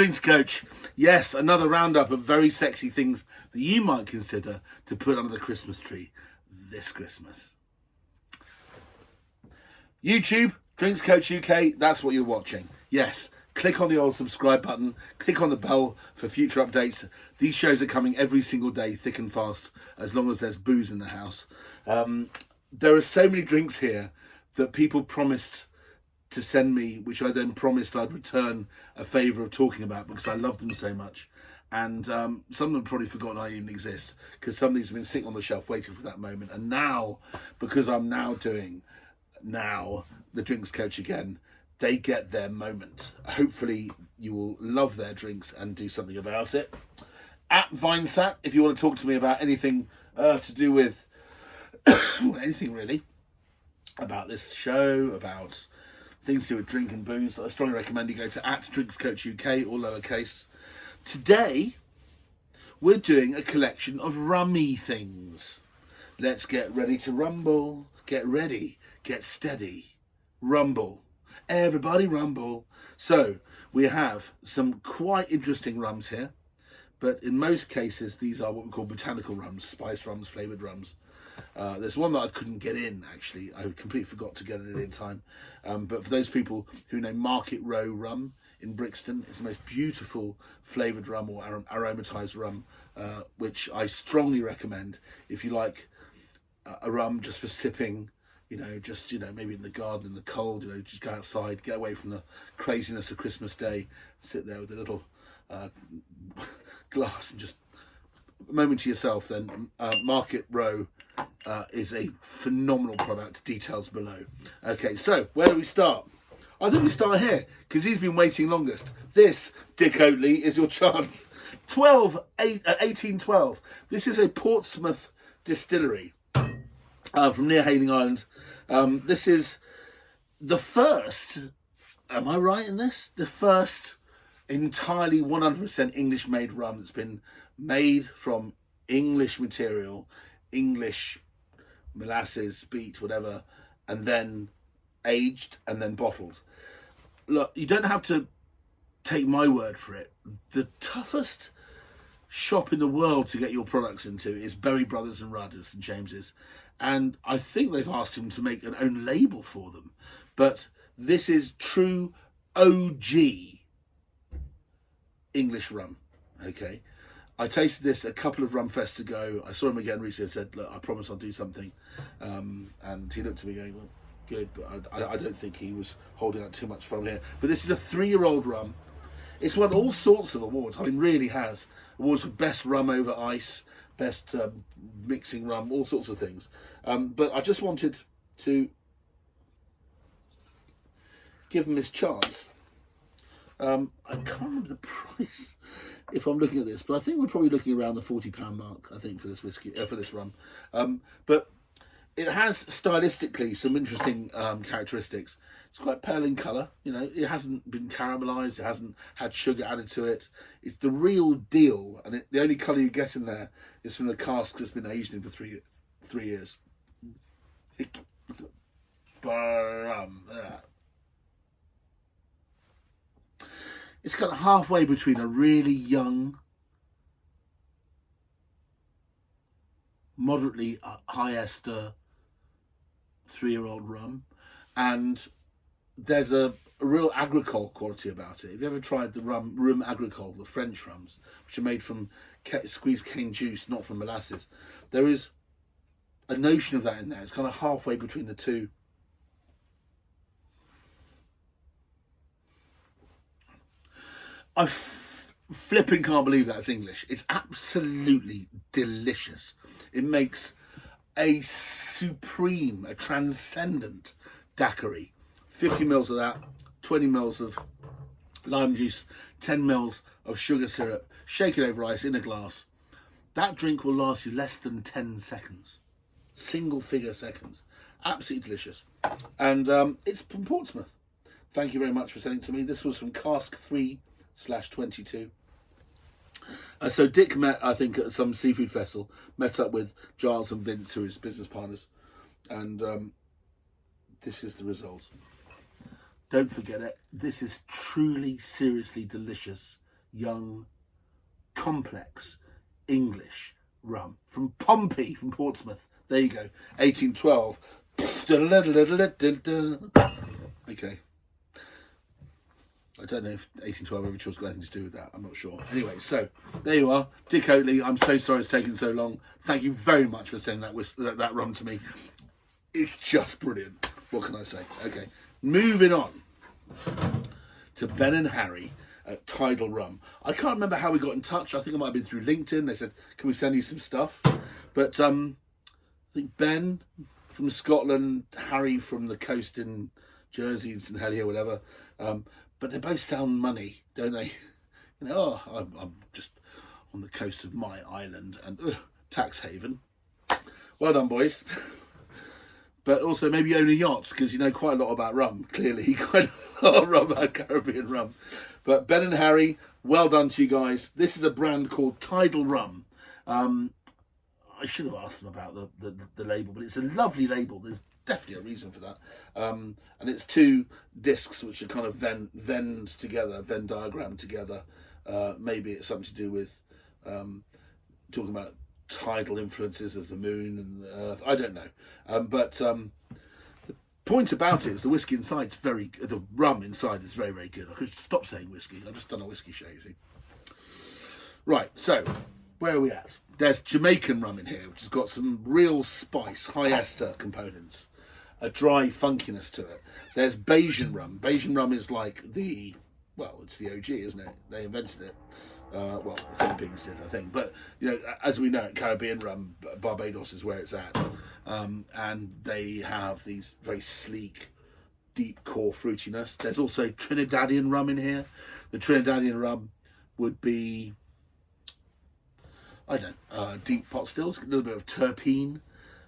Drinks Coach. Yes, another roundup of very sexy things that you might consider to put under the Christmas tree this Christmas. YouTube, Drinks Coach UK, that's what you're watching. Yes, click on the old subscribe button, click on the bell for future updates. These shows are coming every single day, thick and fast, as long as there's booze in the house. There are so many drinks here that people promised to send me, which I then promised I'd return a favour of talking about because I love them so much. And some of them probably forgotten I even exist because some of these have been sitting on the shelf waiting for that moment. And now, because I'm now doing the Drinks Coach again, they get their moment. Hopefully you will love their drinks and do something about it. At Vinesat, if you want to talk to me about anything to do with anything really, about this show, about things to do with drink and booze, I strongly recommend you go to at Drinks Coach UK, all lowercase. Today, we're doing a collection of rummy things. Let's get ready to rumble. Get ready, get steady, rumble. Everybody rumble. So, we have some quite interesting rums here, but in most cases, these are what we call botanical rums, spiced rums, flavoured rums. There's one that I couldn't get in, actually. I completely forgot to get it in time. But for those people who know Market Row Rum in Brixton, it's the most beautiful flavoured rum or aromatised rum, which I strongly recommend if you like a rum just for sipping, maybe in the garden in the cold, just go outside, get away from the craziness of Christmas Day, sit there with a little glass and just a moment to yourself. Then Market Row is a phenomenal product. Details below. Okay, so where do we start? I think we start here because he's been waiting longest. This, Dick Oatley, is your chance. 1812. This is a Portsmouth distillery from near Hayling Island. This is the first, am I right in this? The first entirely 100% English-made rum that's been made from English material, English molasses, beet, whatever, and then aged and then bottled. Look, you don't have to take my word for it. The toughest shop in the world to get your products into is Berry Brothers and Rudd, St James's, and I think they've asked him to make an own label for them. But this is true OG English rum. Okay, I tasted this a couple of rum fests ago. I saw him again recently and said, look, I promise I'll do something. And he looked at me going, well, good, but I don't think he was holding out too much from here. But this is a 3-year-old rum. It's won all sorts of awards. I mean, really has. Awards for best rum over ice, best mixing rum, all sorts of things. But I just wanted to give him his chance. I can't remember the price if I'm looking at this, but I think we're probably looking around the £40 mark, I think, for this whiskey, for this rum. But it has stylistically some interesting characteristics. It's quite pale in colour, it hasn't been caramelised, it hasn't had sugar added to it. It's the real deal, and the only colour you get in there is from the cask that's been aged in for three years. It's kind of halfway between a really young, moderately high ester 3-year-old rum, and there's a real agricole quality about it. Have you ever tried the rum agricole, the French rums, which are made from squeezed cane juice, not from molasses? There is a notion of that in there. It's kind of halfway between the two. I flipping can't believe that's English. It's absolutely delicious. It makes a supreme, a transcendent daiquiri. 50 mils of that, 20 mils of lime juice, 10 mils of sugar syrup, shake it over ice in a glass. That drink will last you less than 10 seconds. Single figure seconds. Absolutely delicious. And it's from Portsmouth. Thank you very much for sending it to me. This was from cask 3/22. So Dick met, I think, at some seafood festival, met up with Giles and Vince, who are his business partners, and this is the result. Don't forget it. This is truly, seriously delicious young, complex English rum from Pompey, from Portsmouth. There you go, 1812. Okay. I don't know if 1812 Overture's got anything to do with that. I'm not sure. Anyway, so there you are. Dick Oatley, I'm so sorry it's taken so long. Thank you very much for sending that rum to me. It's just brilliant. What can I say? Okay, moving on to Ben and Harry at Tidal Rum. I can't remember how we got in touch. I think it might have been through LinkedIn. They said, can we send you some stuff? But I think Ben from Scotland, Harry from the coast in Jersey, St Helier, whatever. But they both sound money, don't they? You know, oh, I'm just on the coast of my island and tax haven. Well done, boys. But also maybe own a yacht, because you know quite a lot about rum, clearly. Quite a lot of rum about Caribbean rum. But Ben and Harry, well done to you guys. This is a brand called Tidal Rum. I should have asked them about the label, but it's a lovely label. There's definitely a reason for that. And it's two discs which are kind of Venn together, Venn diagrammed together. Maybe it's something to do with talking about tidal influences of the moon and the earth. I don't know. But the point about it is the whiskey inside is the rum inside is very, very good. I could stop saying whiskey. I've just done a whiskey show, you see. Right, so where are we at? There's Jamaican rum in here, which has got some real spice, high ester components, a dry funkiness to it. There's Bajan rum. Bajan rum is like it's the OG, isn't it? They invented it. Well, the Philippines did, I think. But, you know, as we know, Caribbean rum, Barbados is where it's at. And they have these very sleek, deep core fruitiness. There's also Trinidadian rum in here. The Trinidadian rum would be, I don't know, deep pot stills, a little bit of terpene.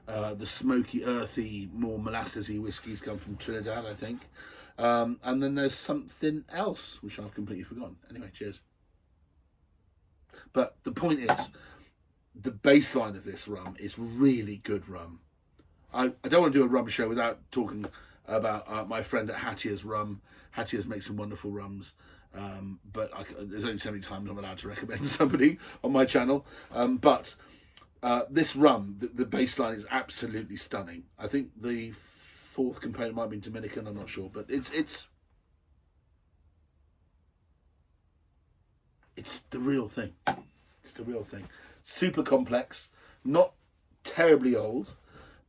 The smoky, earthy, more molassesy whiskies come from Trinidad, I think. And then there's something else, which I've completely forgotten. Anyway, cheers. But the point is, the baseline of this rum is really good rum. I don't want to do a rum show without talking about my friend at Hattier's Rum. Hattier's makes some wonderful rums. But there's only so many times I'm allowed to recommend somebody on my channel. But this rum, the baseline is absolutely stunning. I think the fourth component might be Dominican, I'm not sure. But it's the real thing. It's the real thing. Super complex, not terribly old,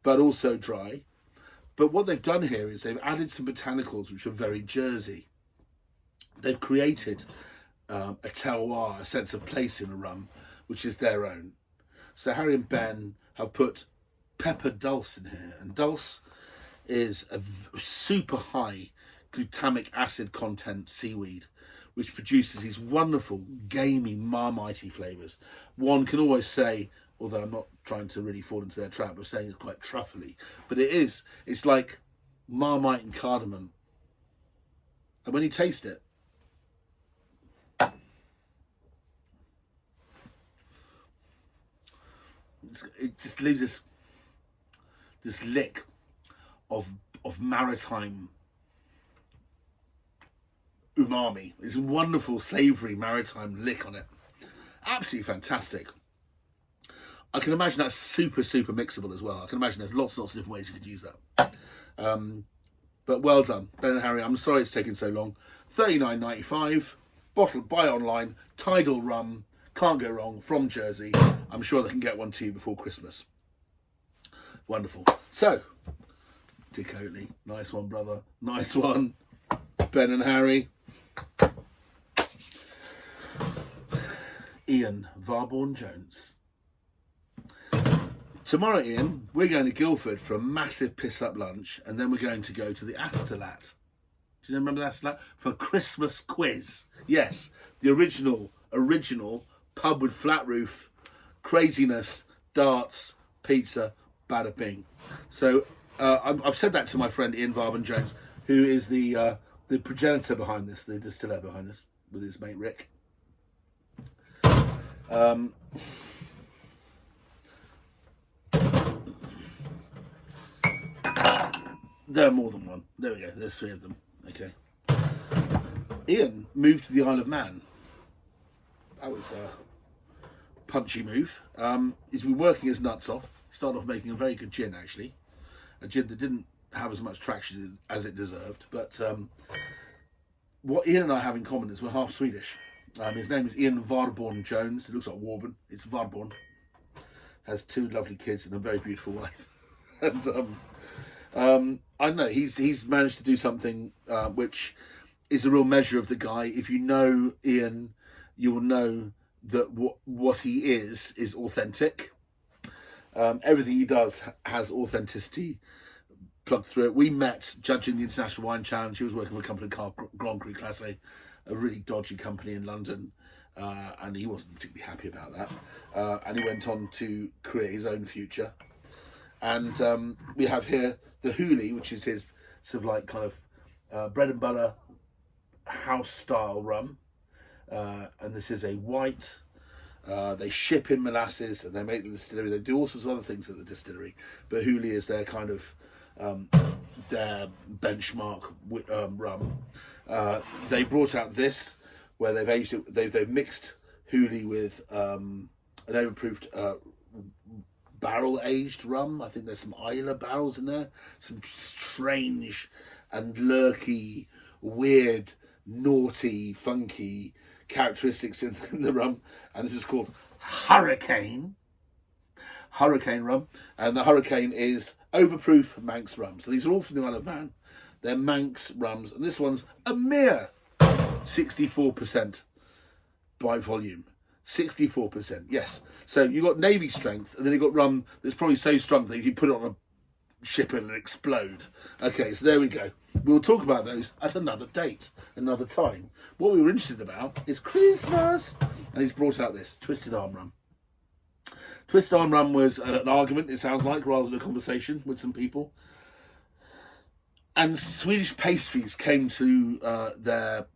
but also dry. But what they've done here is they've added some botanicals which are very Jersey. They've created a terroir, a sense of place in a rum, which is their own. So Harry and Ben have put pepper dulse in here. And dulse is a super high glutamic acid content seaweed, which produces these wonderful, gamey, marmitey flavours. One can always say, although I'm not trying to really fall into their trap of saying it's quite truffly, but it is. It's like marmite and cardamom. And when you taste it, it just leaves this lick of maritime umami. This wonderful, savoury maritime lick on it. Absolutely fantastic. I can imagine that's super, super mixable as well. I can imagine there's lots and lots of different ways you could use that. But well done, Ben and Harry. I'm sorry it's taken so long. $39.95, bottle, buy online, Tidal Rum. Can't go wrong, from Jersey. I'm sure they can get one to you before Christmas. Wonderful. So, Dick Oatley, nice one, brother. Nice one. Ben and Harry. Ian Varborn Jones. Tomorrow, Ian, we're going to Guildford for a massive piss-up lunch, and then we're going to go to the Astolat. Do you remember the Astolat? For a Christmas quiz. Yes, the original pub with flat roof, craziness, darts, pizza, bada bing. So I've said that to my friend Ian Varborn Jones, who is the progenitor behind this, the distiller behind this, with his mate Rick. There are more than one. There we go. There's three of them. Okay. Ian moved to the Isle of Man that was a punchy move. He's been working his nuts off. He started off making a very good gin, actually. A gin that didn't have as much traction as it deserved. But what Ian and I have in common is we're half Swedish. His name is Ian Warborn Jones. It looks like Warburn. It's Warborn. Has 2 lovely kids and a very beautiful wife. And I don't know, he's managed to do something which is a real measure of the guy. If you know Ian, you will know that what he is authentic. Everything he does has authenticity plugged through it. We met judging the International Wine Challenge. He was working for a company called Grand Cru Classé, a really dodgy company in London, and he wasn't particularly happy about that. And he went on to create his own future. And we have here the Hooli, which is his sort of like kind of bread and butter house style rum. And this is a white. They ship in molasses and they make the distillery. They do all sorts of other things at the distillery, but Hooli is their kind of their benchmark rum. They brought out this where they've aged it. They've mixed Hooli with an overproofed barrel aged rum. I think there's some Isla barrels in there. Some strange and lurky, weird, naughty, funky characteristics in the rum, and this is called Hurricane Rum, and the Hurricane is overproof Manx rum. So these are all from the Isle of Man. They're Manx rums, and this one's a mere 64% by volume. 64%, yes. So you've got navy strength, and then you've got rum that's probably so strong that if you put it on a ship it'll explode. Okay, so there we go. We'll talk about those at another date, another time. What we were interested about is Christmas. And he's brought out this Twisted Arm Rum. Twisted Arm Rum was an argument, it sounds like, rather than a conversation with some people. And Swedish pastries came to their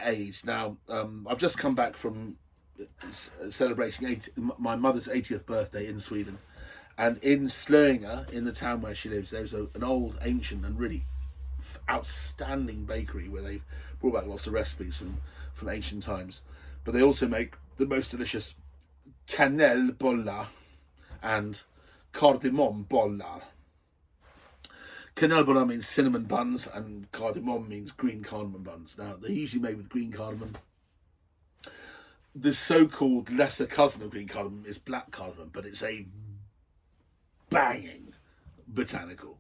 aid. Now, I've just come back from celebrating my mother's 80th birthday in Sweden. And in Slöinge, in the town where she lives, there's an old, ancient and really outstanding bakery where they've brought back lots of recipes from ancient times. But they also make the most delicious kanelbollar and kardemombollar. Kanelbollar means cinnamon buns and cardamom means green cardamom buns. Now, they're usually made with green cardamom. The so-called lesser cousin of green cardamom is black cardamom, but it's a banging botanical.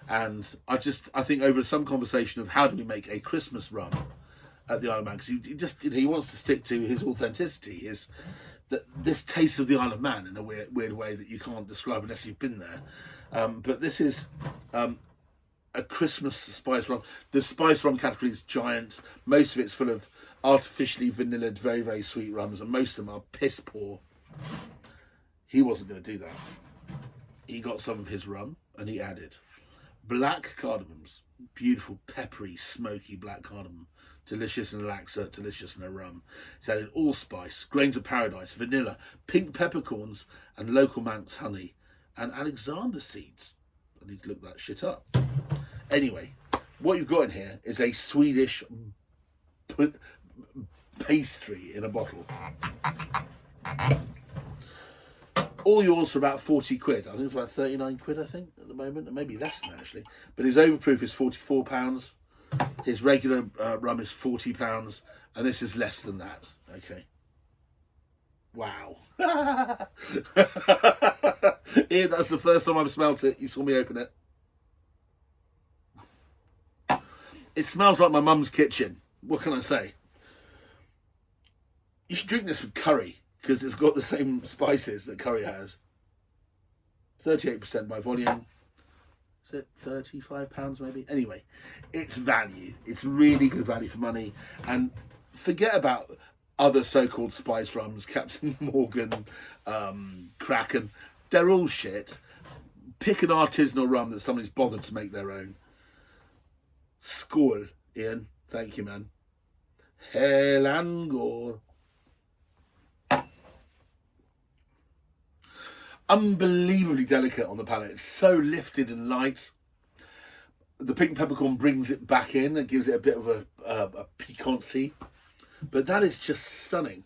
And I think over some conversation of how do we make a Christmas rum at the Isle of Man, because he wants to stick to his authenticity, is that this taste of the Isle of Man in a weird way that you can't describe unless you've been there. But this is a Christmas spice rum. The spice rum category is giant. Most of it's full of artificially vanillaed, very, very sweet rums, and most of them are piss poor. He wasn't going to do that. He got some of his rum and he added black cardamoms, beautiful, peppery, smoky black cardamom, delicious in a laxer, delicious in a rum. He's added allspice, grains of paradise, vanilla, pink peppercorns, and local Manx honey, and Alexander seeds. I need to look that shit up. Anyway, what you've got in here is a Swedish pastry in a bottle. All yours for about 40 quid. I think it's about 39 quid, I think, at the moment. And maybe less than that, actually. But his overproof is £44. His regular rum is £40. And this is less than that. Okay. Wow. Ian, that's the first time I've smelt it. You saw me open it. It smells like my mum's kitchen. What can I say? You should drink this with curry, because it's got the same spices that curry has. 38% by volume. Is it £35 maybe? Anyway, it's value. It's really good value for money. And forget about other so-called spice rums, Captain Morgan, Kraken. They're all shit. Pick an artisanal rum that somebody's bothered to make their own. Skål, Ian. Thank you, man. Helangor. Unbelievably delicate on the palate. It's so lifted and light. The pink peppercorn brings it back in and gives it a bit of a piquancy. But that is just stunning.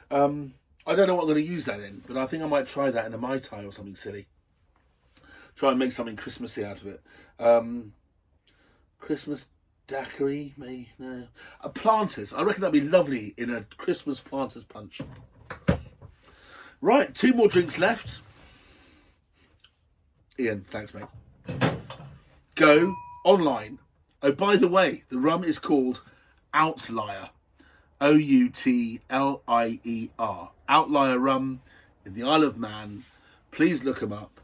I don't know what I'm going to use that in, but I think I might try that in a Mai Tai or something silly. Try and make something Christmassy out of it. Christmas daiquiri, maybe? No. A planters. I reckon that'd be lovely in a Christmas planters punch. Right, 2 more drinks left. Ian, thanks, mate. Go online. Oh, by the way, the rum is called Outlier. Outlier. Outlier Rum in the Isle of Man. Please look them up.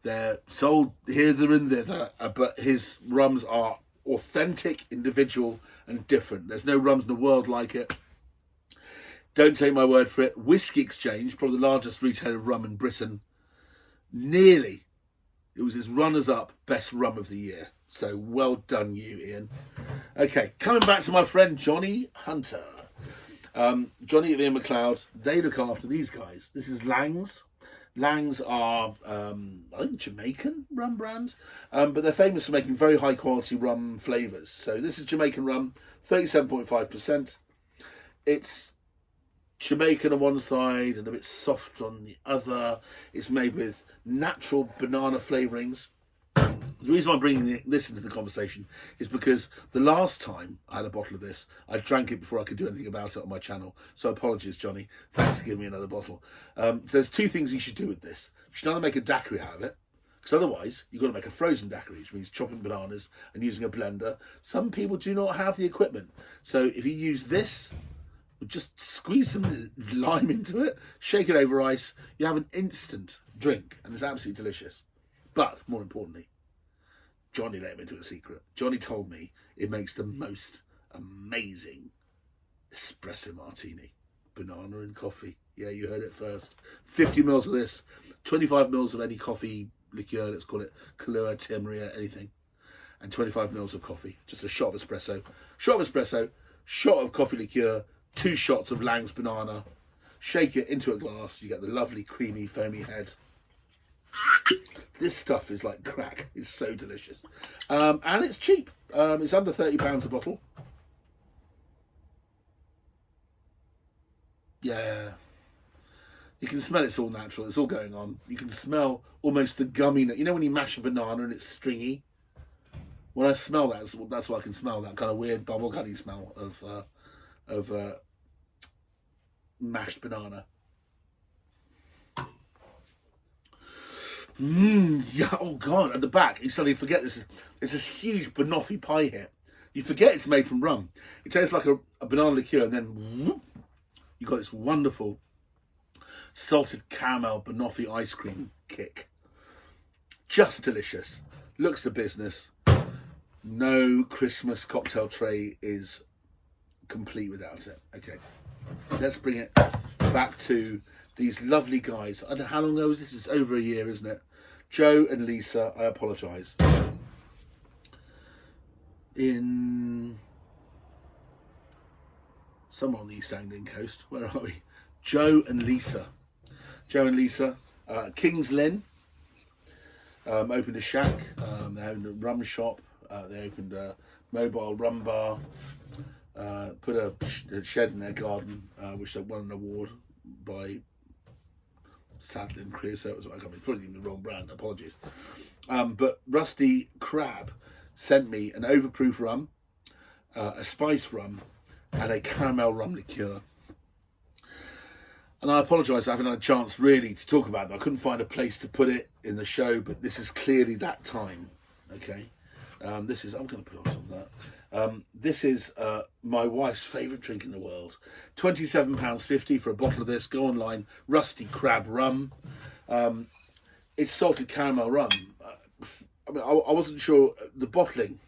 They're sold here, there and thither, but his rums are authentic, individual and different. There's no rums in the world like it. Don't take my word for it. Whiskey Exchange, probably the largest retailer of rum in Britain, it was his runners-up best rum of the year. So well done you, Ian. Okay, coming back to my friend Johnny Hunter. Johnny and Ian McLeod, they look after these guys. This is Lang's. Lang's are, I think, Jamaican rum brand, but they're famous for making very high quality rum flavours. So this is Jamaican rum, 37.5%. It's Jamaican on one side and a bit soft on the other. It's made with natural banana flavourings. The reason I'm bringing this into the conversation is because the last time I had a bottle of this, I drank it before I could do anything about it on my channel. So apologies, Johnny. Thanks for giving me another bottle. So there's 2 things you should do with this. You should either make a daiquiri out of it, because otherwise you've got to make a frozen daiquiri, which means chopping bananas and using a blender. Some people do not have the equipment. So if you use this, just squeeze some lime into it, shake it over ice, you have an instant drink, and it's absolutely delicious. But more importantly, Johnny let him into a secret. Johnny told me it makes the most amazing espresso martini. Banana and coffee. Yeah, you heard it first. 50 mils of this, 25 mils of any coffee liqueur, let's call it Kahlua, Timria, anything. And 25 mils of coffee. Just a shot of espresso. Shot of coffee liqueur, 2 shots of Lang's banana. Shake it into a glass. You get the lovely, creamy, foamy head. This stuff is like crack. It's so delicious. And it's cheap. It's under £30 a bottle. Yeah. You can smell it's all natural. It's all going on. You can smell almost the gumminess. You know when you mash a banana and it's stringy? When I smell that, that's what I can smell. That kind of weird bubble gummy smell of mashed banana. Yeah, oh God, at the back, you suddenly forget this. It's this huge banoffee pie here. You forget it's made from rum. It tastes like a banana liqueur, and then whoop, you got this wonderful salted caramel banoffee ice cream kick. Just delicious. Looks the business. No Christmas cocktail tray is complete without it. Okay, let's bring it back to these lovely guys. I don't know how long ago was this? It's over a year, isn't it? Joe and Lisa, I apologise. In somewhere on the East Anglian coast. Where are we? Joe and Lisa, King's Lynn, opened a shack. They opened a rum shop. They opened a mobile rum bar. Put a shed in their garden, which they won an award by Sadler and Creosote. I can't be putting the wrong brand. Apologies. But Rusty Krab sent me an overproof rum, a spice rum, and a caramel rum liqueur. And I apologise, I haven't had a chance really to talk about it. I couldn't find a place to put it in the show, but this is clearly that time. Okay, this is. I'm going to put on top of that. This is my wife's favourite drink in the world. £27.50 for a bottle of this. Go online, Rusty Krab rum. It's salted caramel rum. I mean, I wasn't sure the bottling.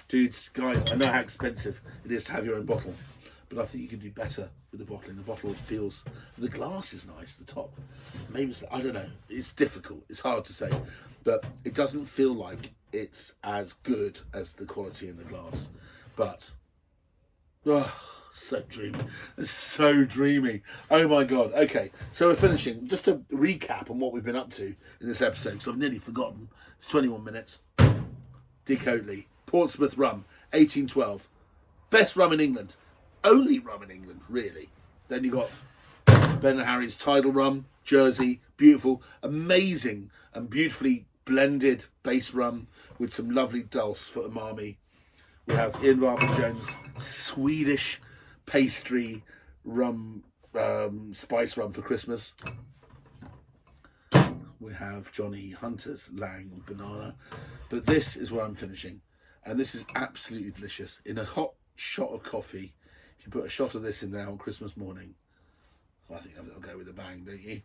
Dudes, guys, I know how expensive it is to have your own bottle, but I think you can do better with the bottling. The bottle feels, the glass is nice, the top. Maybe, I don't know, it's difficult, it's hard to say, but it doesn't feel like it's as good as the quality in the glass. But, oh, so dreamy. It's so dreamy. Oh my God. Okay, so we're finishing. Just to recap on what we've been up to in this episode, because I've nearly forgotten. It's 21 minutes. Dick Oatley, Portsmouth Rum, 1812. Best rum in England. Only rum in England, really. Then you got Ben and Harry's Tidal Rum, Jersey, beautiful, amazing and beautifully blended base rum with some lovely dulse for umami. We have Ian Varman Jones Swedish pastry rum, spice rum for Christmas. We have Johnny Hunter's Lang Banana. But this is where I'm finishing. And this is absolutely delicious. In a hot shot of coffee, if you put a shot of this in there on Christmas morning, I think that'll go with a bang, don't you?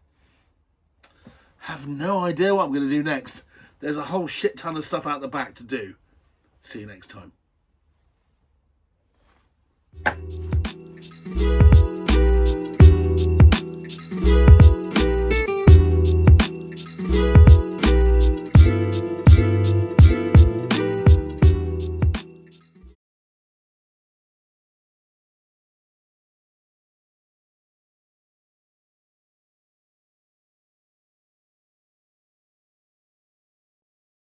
Have no idea what I'm going to do next. There's a whole shit ton of stuff out the back to do. See you next time.